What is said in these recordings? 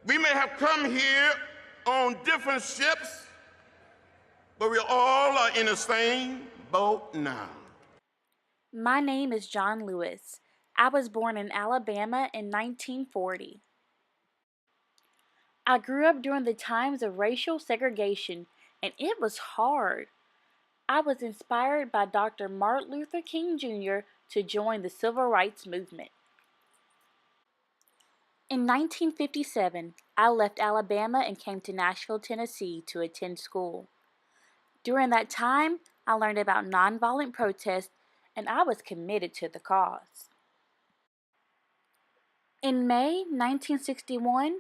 We may have come here on different ships, but we all are in the same boat now. My name is John Lewis. I was born in Alabama in 1940. I grew up during the times of racial segregation, and it was hard. I was inspired by Dr. Martin Luther King Jr. to join the Civil Rights Movement. In 1957, I left Alabama and came to Nashville, Tennessee to attend school. During that time, I learned about nonviolent protest, and I was committed to the cause. In May 1961,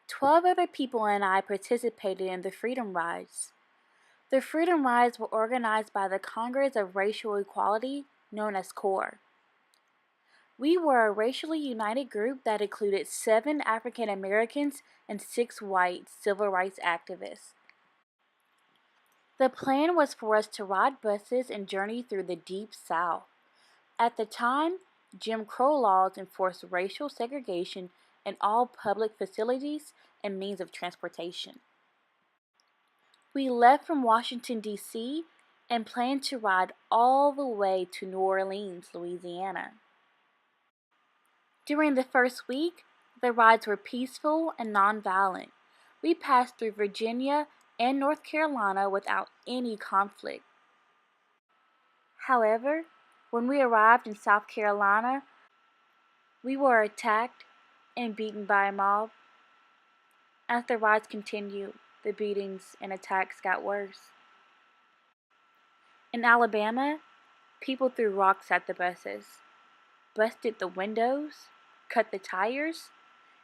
12 other people and I participated in the Freedom Rides. The Freedom Rides were organized by the Congress of Racial Equality, known as CORE. We were a racially united group that included 7 African Americans and 6 white civil rights activists. The plan was for us to ride buses and journey through the Deep South. At the time, Jim Crow laws enforced racial segregation in all public facilities and means of transportation. We left from Washington, D.C., and planned to ride all the way to New Orleans, Louisiana. During the first week, the rides were peaceful and nonviolent. We passed through Virginia and North Carolina without any conflict. However, when we arrived in South Carolina, we were attacked and beaten by a mob. As the rides continued, the beatings and attacks got worse. In Alabama, people threw rocks at the buses, busted the windows, cut the tires,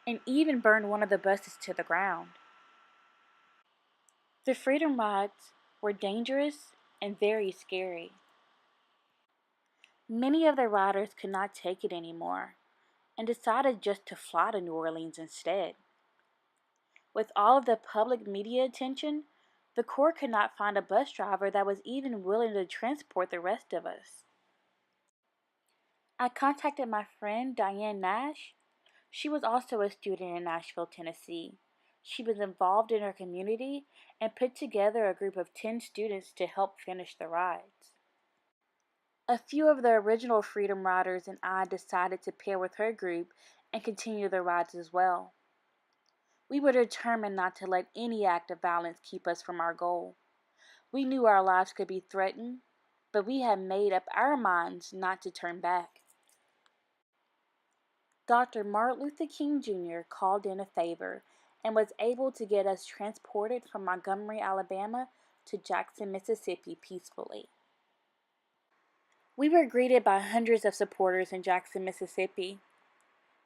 and even burned one of the buses to the ground. The Freedom Rides were dangerous and very scary. Many of the riders could not take it anymore and decided just to fly to New Orleans instead. With all of the public media attention, the Corps could not find a bus driver that was even willing to transport the rest of us. I contacted my friend Diane Nash. She was also a student in Nashville, Tennessee. She was involved in her community and put together a group of 10 students to help finish the rides. A few of the original Freedom Riders and I decided to pair with her group and continue the rides as well. We were determined not to let any act of violence keep us from our goal. We knew our lives could be threatened, but we had made up our minds not to turn back. Dr. Martin Luther King Jr. called in a favor and was able to get us transported from Montgomery, Alabama to Jackson, Mississippi peacefully. We were greeted by hundreds of supporters in Jackson, Mississippi.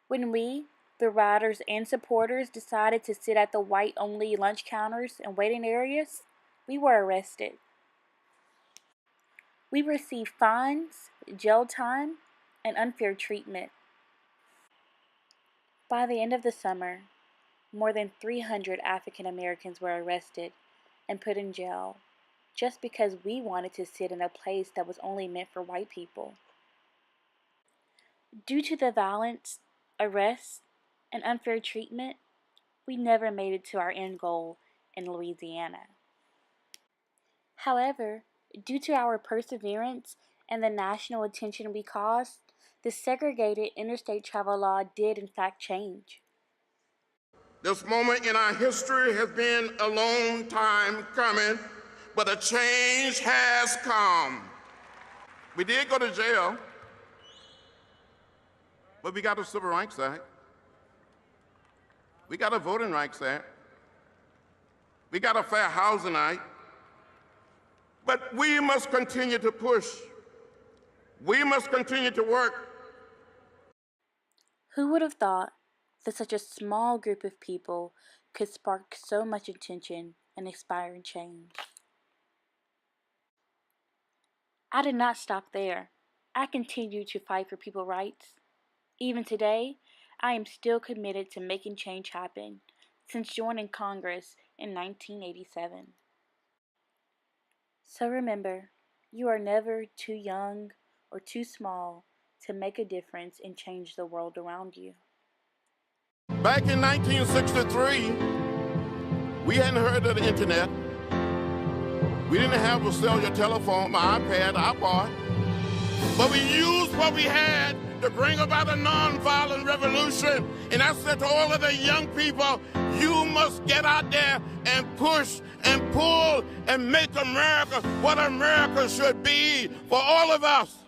When we, the riders and supporters, decided to sit at the white-only lunch counters and waiting areas, we were arrested. We received fines, jail time, and unfair treatment. By the end of the summer, more than 300 African Americans were arrested and put in jail just because we wanted to sit in a place that was only meant for white people. Due to the violence, arrests, and unfair treatment, we never made it to our end goal in Louisiana. However, due to our perseverance and the national attention we caused, the segregated interstate travel law did in fact change. This moment in our history has been a long time coming, but a change has come. We did go to jail, but we got a Civil Rights Act. We got a Voting Rights Act. We got a Fair Housing Act. But we must continue to push. We must continue to work. Who would have thought that such a small group of people could spark so much attention and inspire change? I did not stop there. I continued to fight for people's rights. Even today, I am still committed to making change happen since joining Congress in 1987. So remember, you are never too young or too small to make a difference and change the world around you. Back in 1963, we hadn't heard of the internet. We didn't have a cellular telephone, my iPad, iPod. But we used what we had to bring about a nonviolent revolution. And I said to all of the young people, you must get out there and push and pull and make America what America should be for all of us.